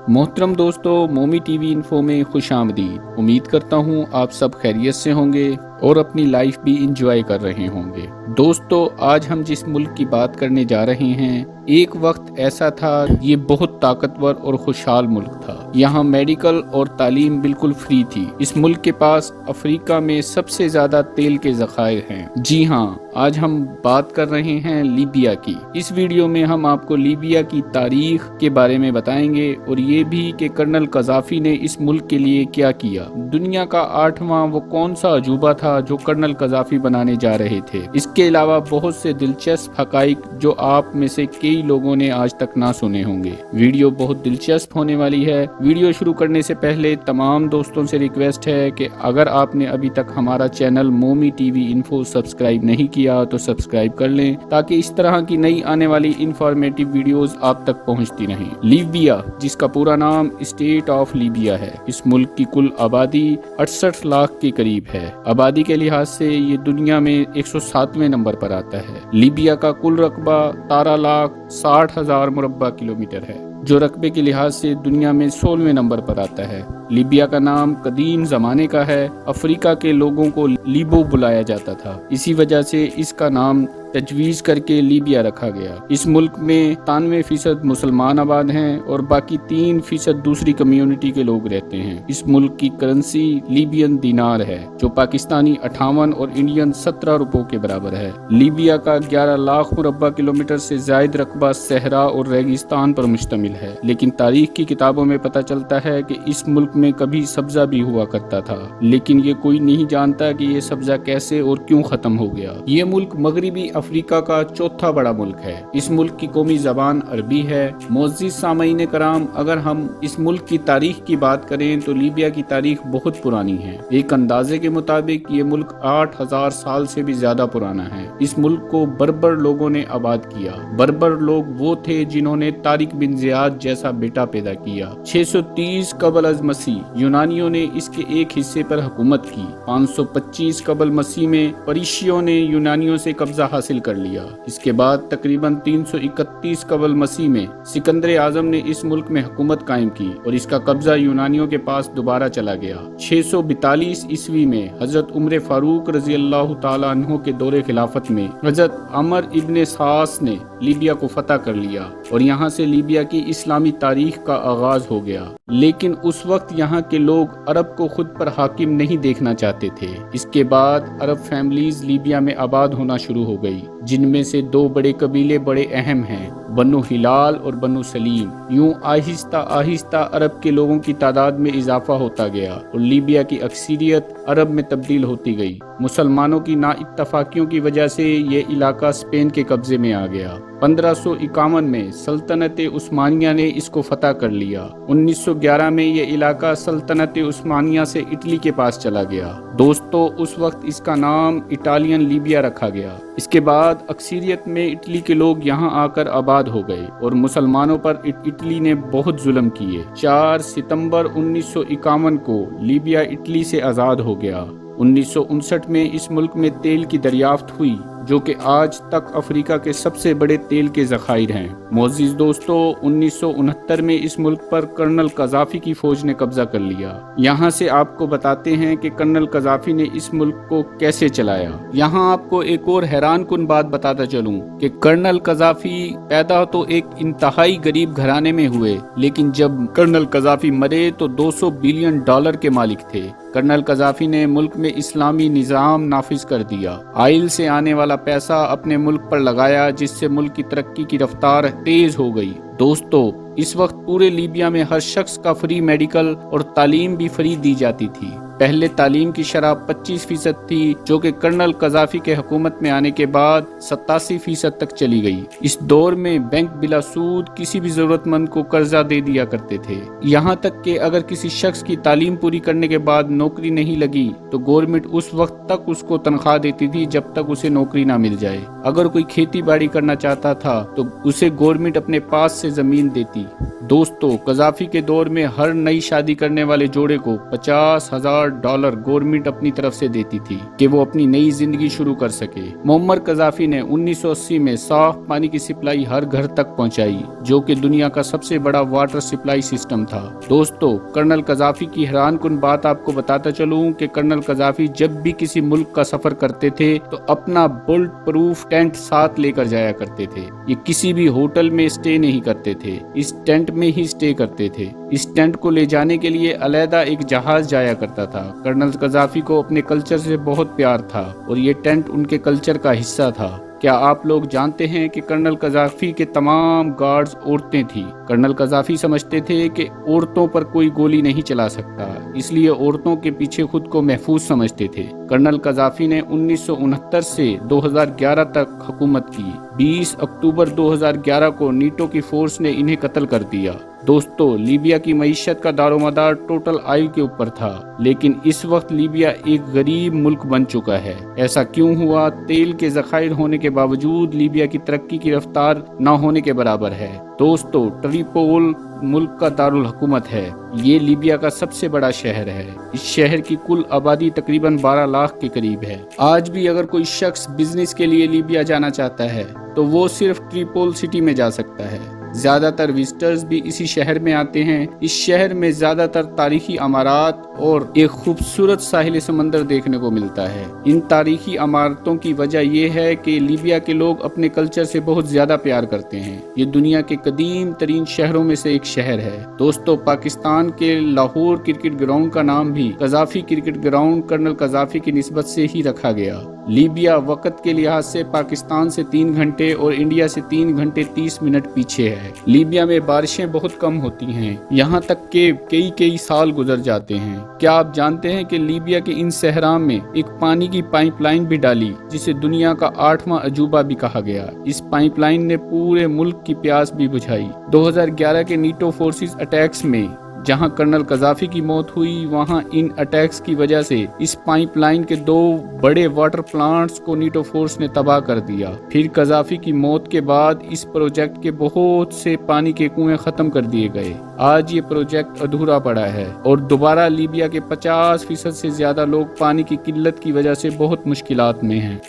मोहतरम दोस्तों, मोमी टीवी इन्फो में खुश आमदीद। उम्मीद करता हूँ आप सब खैरियत से होंगे और अपनी लाइफ भी इंजॉय कर रहे होंगे। दोस्तों, आज हम जिस मुल्क की बात करने जा रहे हैं, एक वक्त ऐसा था ये बहुत ताकतवर और खुशहाल मुल्क था। यहाँ मेडिकल और तालीम बिल्कुल फ्री थी। इस मुल्क के पास अफ्रीका में सबसे ज्यादा तेल के ज़खायर हैं। जी हाँ, आज हम बात कर रहे हैं लीबिया की। इस वीडियो में हम आपको लीबिया की तारीख के बारे में बताएंगे और ये भी कि कर्नल कज़ाफ़ी ने इस मुल्क के लिए क्या किया। दुनिया का 8वां वो कौन सा अजूबा था जो कर्नल कज़ाफ़ी बनाने जा रहे थे। इसके अलावा बहुत से दिलचस्प हकाइक जो आप में से कई लोगों ने आज तक ना सुने होंगे। वीडियो बहुत दिलचस्प होने वाली है। वीडियो शुरू करने से पहले तमाम दोस्तों से रिक्वेस्ट है कि अगर आपने अभी तक हमारा चैनल मोमी टीवी इन्फो सब्सक्राइब नहीं किया तो सब्सक्राइब कर लें, ताकि इस तरह की नई आने वाली इंफॉर्मेटिव वीडियोस आप तक पहुंचती रहें। लीबिया, जिसका पूरा नाम स्टेट ऑफ लीबिया है, इस मुल्क की कुल आबादी 68 लाख के करीब है। आबादी के लिहाज से ये दुनिया में 107वें नंबर पर आता है। लीबिया का कुल रकबा 17,60,000 मुरब्बा किलोमीटर है, जो रकबे के लिहाज से दुनिया में 16वें नंबर पर आता है। लीबिया का नाम कदीम जमाने का है। अफ्रीका के लोगों को लीबो बुलाया जाता था, इसी वजह से इसका नाम तजवीज़ करके लीबिया रखा गया। इस मुल्क में 93% मुसलमान आबाद हैं और बाकी 3% दूसरी कम्युनिटी के लोग रहते हैं। इस मुल्क की करेंसी लीबियन दिनार है, जो पाकिस्तानी 58 और इंडियन 17 रुपयों के बराबर है। लीबिया का 11 लाख मुरब्बा किलोमीटर से जायद रकबा सहरा और रेगिस्तान पर मुश्तमिल है, लेकिन तारीख की किताबों में पता चलता है कि इस मुल्क में कभी सब्जा भी हुआ करता था, लेकिन ये कोई नहीं जानता कि ये सब्जा कैसे और क्यों खत्म हो गया। ये मुल्क मगरिबी अफ्रीका का चौथा बड़ा मुल्क है। इस मुल्क की कौमी जबान अरबी है। मोअज़्ज़िज़ सामईन कराम, अगर हम इस मुल्क की तारीख की बात करें तो लीबिया की तारीख बहुत पुरानी है। एक अंदाजे के मुताबिक ये मुल्क 8000 साल से भी ज्यादा पुराना है। इस मुल्क को बर्बर लोगों ने आबाद किया। बर्बर लोग वो थे जिन्होंने तारिक बिन ज़ियाद जैसा बेटा पैदा किया। 630 कबल अज़ मसीह यूनानियों ने इसके एक हिस्से पर हुकूमत की। 525 कबल मसीह में परीशियों ने यूनानियों से कब्जा हासिल कर लिया। इसके बाद तकरीबन 331 कबल मसीह में सिकंदर आजम ने इस मुल्क में हुकूमत कायम की और इसका कब्जा यूनानियों के पास दोबारा चला गया। 642 ईस्वी में हजरत उमर फारूक रजी अल्लाह तआला अन्हु के दौरे खिलाफत में हजरत अमर इब्ने सास ने लीबिया को फतह कर लिया और यहाँ से लीबिया की इस्लामी तारीख का आगाज हो गया। लेकिन उस वक्त यहाँ के लोग अरब को खुद पर हाकिम नहीं देखना चाहते थे। इसके बाद अरब फैमिलीज लीबिया में आबाद होना शुरू हो गई, जिनमें से 2 बड़े कबीले बड़े अहम हैं, बनु हिलाल और बनु सलीम। यूं आहिस्ता आहिस्ता अरब के लोगों की तादाद में इजाफा होता गया और लीबिया की अक्सरियत अरब में तब्दील होती गई। मुसलमानों की नाइत्तफाकियों की वजह से ये इलाका स्पेन के कब्जे में आ गया। 1551 में सल्तनत उस्मानिया ने इसको फतह कर लिया। 1911 में ये इलाका सल्तनत उस्मानिया से इटली के पास चला गया। दोस्तों, उस वक्त इसका नाम इटालियन लीबिया रखा गया। इसके बाद अक्सरियत में इटली के लोग यहाँ आकर आबाद हो गए और मुसलमानों पर इटली ने बहुत जुल्म किए। 4 सितंबर 1951 को लीबिया इटली से आज़ाद हो गया। 1959 में इस मुल्क में तेल की दरियाफ्त हुई, जो कि आज तक अफ्रीका के सबसे बड़े तेल के ज़खायर हैं। मोअज़्ज़िज़ दोस्तों, 1969 में इस मुल्क पर कर्नल कज़ाफ़ी की फौज ने कब्जा कर लिया। यहाँ से आपको बताते हैं कि कर्नल कज़ाफ़ी ने इस मुल्क को कैसे चलाया। यहाँ आपको एक और हैरान कुन बात बताता चलूं कि कर्नल कज़ाफ़ी पैदा तो एक इंतहाई गरीब घराने में हुए, लेकिन जब कर्नल कज़ाफ़ी मरे तो $200 बिलियन के मालिक थे। कर्नल कज़ाफ़ी ने मुल्क में इस्लामी निज़ाम नाफिज कर दिया। आइल से आने वाला पैसा अपने मुल्क पर लगाया, जिससे मुल्क की तरक्की की रफ्तार तेज हो गई। दोस्तों, इस वक्त पूरे लीबिया में हर शख्स का फ्री मेडिकल और तालीम भी फ्री दी जाती थी। पहले तालीम की शरह 25% थी, जो कि कर्नल कज़ाफ़ी के हुकूमत में आने के बाद 87% तक चली गई। इस दौर में बैंक बिला सूद किसी भी जरूरतमंद को कर्जा दे दिया करते थे। यहाँ तक कि अगर किसी शख्स की तालीम पूरी करने के बाद नौकरी नहीं लगी तो गवर्नमेंट उस वक्त तक उसको तनख्वाह देती थी जब तक उसे नौकरी ना मिल जाए। अगर कोई खेती बाड़ी करना चाहता था तो उसे गवर्नमेंट अपने पास से जमीन देती। दोस्तों, कज़ाफ़ी के दौर में हर नई शादी करने वाले जोड़े को $50,000 $50,000 गवर्नमेंट अपनी तरफ से देती थी कि वो अपनी नई जिंदगी शुरू कर सके। मुअम्मर कज़ाफी ने 1980 में साफ पानी की सप्लाई हर घर तक पहुंचाई, जो कि दुनिया का सबसे बड़ा वाटर सप्लाई सिस्टम था। दोस्तों, कर्नल कज़ाफी की हैरानकुन बात आपको बताता चलूं कि कर्नल कज़ाफी जब भी किसी मुल्क का सफर करते थे तो अपना बुलेट प्रूफ टेंट साथ लेकर जाया करते थे। ये किसी भी होटल में स्टे नहीं करते थे, इस टेंट में ही स्टे करते थे। इस टेंट को ले जाने के लिए अलहदा एक जहाज जाया करता था। कर्नल कज़ाफी को अपने कल्चर से बहुत प्यार था और ये टेंट उनके कल्चर का हिस्सा था। क्या आप लोग जानते हैं कि कर्नल कज़ाफी के तमाम गार्ड्स औरतें थीं। कर्नल कज़ाफी समझते थे कि औरतों पर कोई गोली नहीं चला सकता, इसलिए औरतों के पीछे खुद को महफूज समझते थे। कर्नल कज़ाफी ने 1969 से 2011 तक हुकूमत की। 20 अक्टूबर 2011 को नीटो की फोर्स ने इन्हें कत्ल कर दिया। दोस्तों, लीबिया की मईशत का दारोमदार टोटल ऑयल के ऊपर था, लेकिन इस वक्त लीबिया एक गरीब मुल्क बन चुका है। ऐसा क्यों हुआ? तेल के ज़खायर होने के बावजूद लीबिया की तरक्की की रफ्तार न होने के बराबर है। दोस्तों, ट्रिपोल मुल्क का दारुल हुकूमत है। ये लीबिया का सबसे बड़ा शहर है। इस शहर की कुल आबादी तकरीबन 12 लाख के करीब है। आज भी अगर कोई शख्स बिजनेस के लिए लीबिया जाना चाहता है तो वो सिर्फ ट्रिपोल सिटी में जा सकता है। ज्यादातर विजिटर्स भी इसी शहर में आते हैं। इस शहर में ज्यादातर तारीखी इमारत और एक खूबसूरत साहिल समंदर देखने को मिलता है। इन तारीखी इमारतों की वजह यह है कि लीबिया के लोग अपने कल्चर से बहुत ज्यादा प्यार करते हैं। ये दुनिया के कदीम तरीन शहरों में से एक शहर है। दोस्तों, पाकिस्तान के लाहौर क्रिकेट ग्राउंड का नाम भी Gaddafi cricket ground colonel Gaddafi की निस्बत से ही रखा गया। लीबिया वक्त के लिहाज से पाकिस्तान से 3 घंटे और इंडिया से 3 घंटे 30 मिनट पीछे है। लीबिया में बारिशें बहुत कम होती हैं, यहाँ तक के कई साल गुजर जाते हैं। क्या आप जानते हैं कि लीबिया के इन सहरा में एक पानी की पाइपलाइन भी डाली, जिसे दुनिया का 8वां अजूबा भी कहा गया। इस पाइपलाइन ने पूरे मुल्क की प्यास भी बुझाई। 2011 के नीटो फोर्सेस अटैक्स में जहां कर्नल कज़ाफी की मौत हुई, वहां इन अटैक्स की वजह से इस पाइपलाइन के 2 बड़े वाटर प्लांट्स को नीटो फोर्स ने तबाह कर दिया। फिर कज़ाफी की मौत के बाद इस प्रोजेक्ट के बहुत से पानी के कुएं खत्म कर दिए गए। आज ये प्रोजेक्ट अधूरा पड़ा है और दोबारा लीबिया के 50% से ज्यादा लोग पानी की किल्लत की वजह से बहुत मुश्किलात में हैं।